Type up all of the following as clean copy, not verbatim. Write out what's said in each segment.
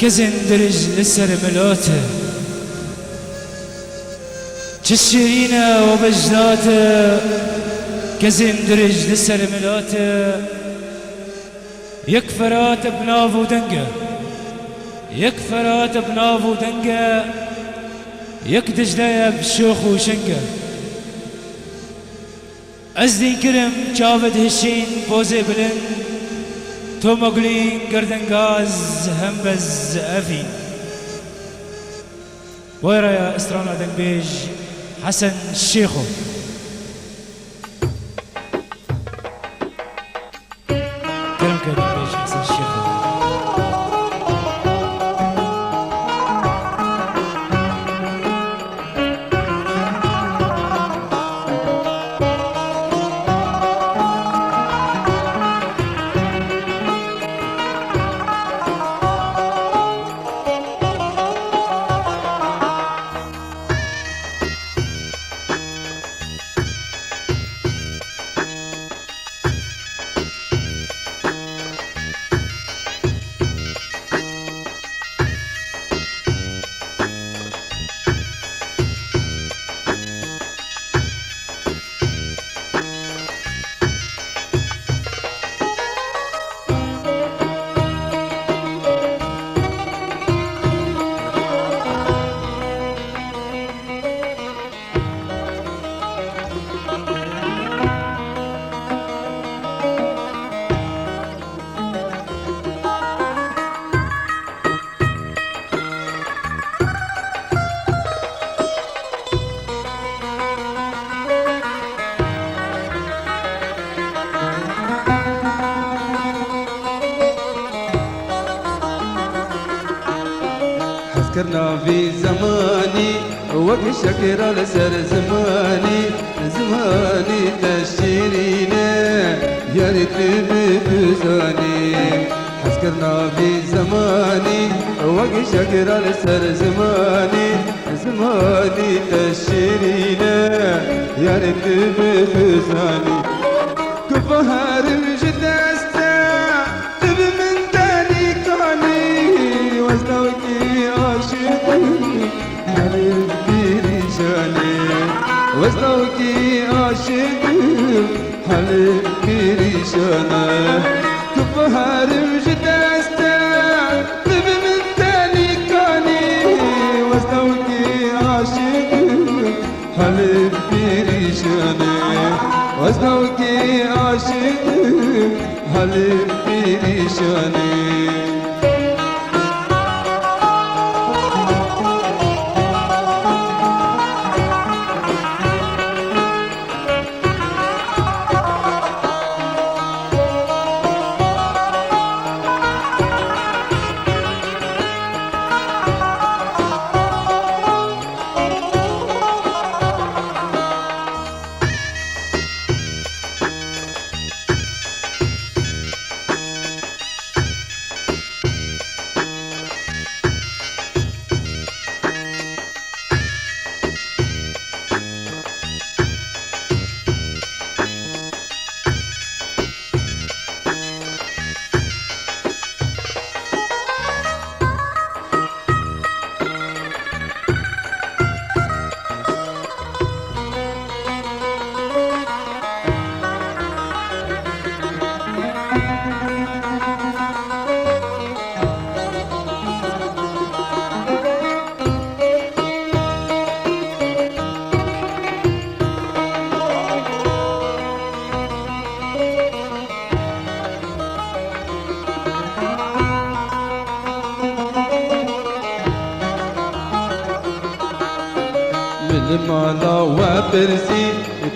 كزندرج لسر ملوته كالشيرينة وبجلاته كزندرج لسر ملوته يكفرات بنافو دنقه يكفرات بنافو دنقه يكدج ليا بشوخ وشنقه ازدين كرم جافد هشين بوزي بلن تومغلين قردنغاز همبز افين ويرا يا استرانا دنبيج حسن الشيخو كرم دنبيج حسن الشيخو فكرنا في زماني وقت شكر لسر زماني زماني تشيرينا يا ريت بفزاني حسكرنا في زماني وقت شكر لسر زماني زماني تشيرينا يا ريت بفزاني كفهار جدستا تب من تاني كاني وزنوكي حليب بريشاني وزنوكي عاشق حليب بريشاني كفهار جدستا طب من تاني كاني وزنوكي عاشق حليب بريشاني وزنوكي عاشق حليب بريشاني المالا وبرسي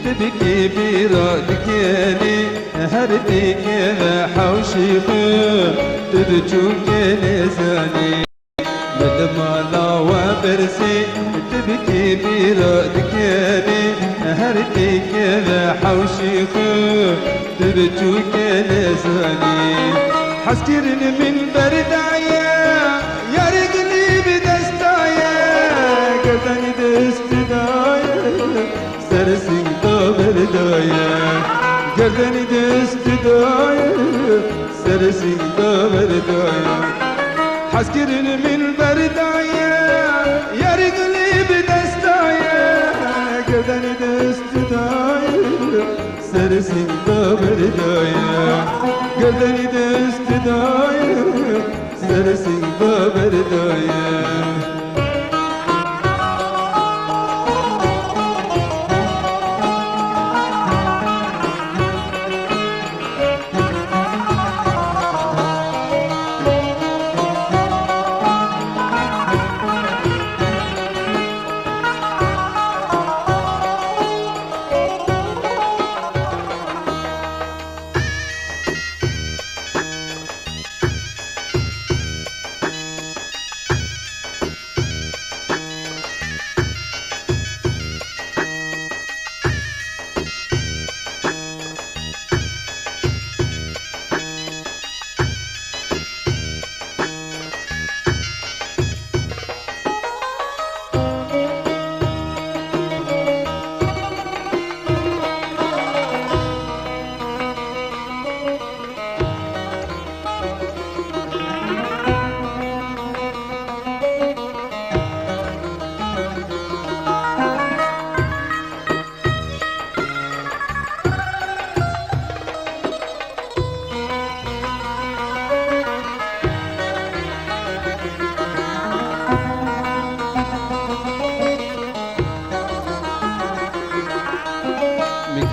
تبكي برادكيني هرديك حوشيخ تبجوك لساني المالا وبرسي تبكي برادكيني هرديك حوشيخ تبجوك لساني حسكرني من بردايا يا رجلي بدستايا قدني دستدايا سرسي بردايا قدني دستدايا سرسي بردايا عسكر من برداية يا رجلي بدستاية قدن دستداية سرسين برداية قدن دستداية سرسين برداية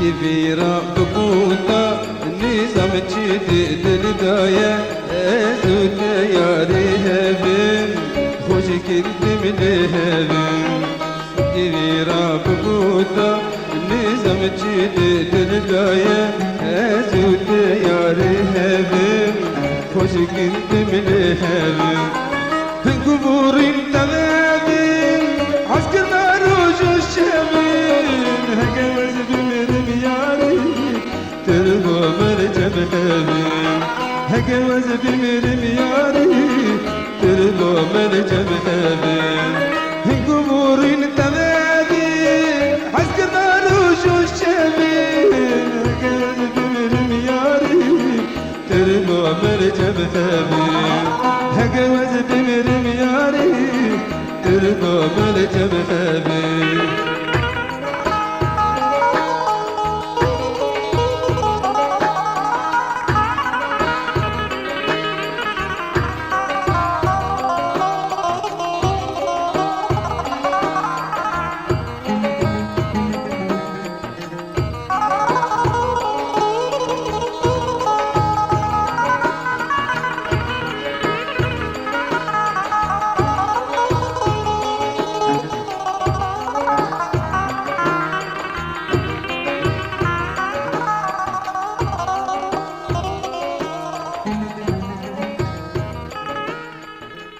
كبيرة بقوتا النظام تشيد دلدايا ازوت يا رهبن خوشك انت من هبن كبيرة بقوتا النظام تشيد دلدايا ازوت يا رهبن خوشك انت من هبن في قبور تمامين عسكرنا روج الشامين هجوز تربو مرجب حبيب هجوز بمرمياري تربو مرجب حبيب قبور تمامي عسكرنا روج الشامين هجوز بمرمياري تربو مرجب حبيب هجوز بمرمياري تربو مرجب حبيب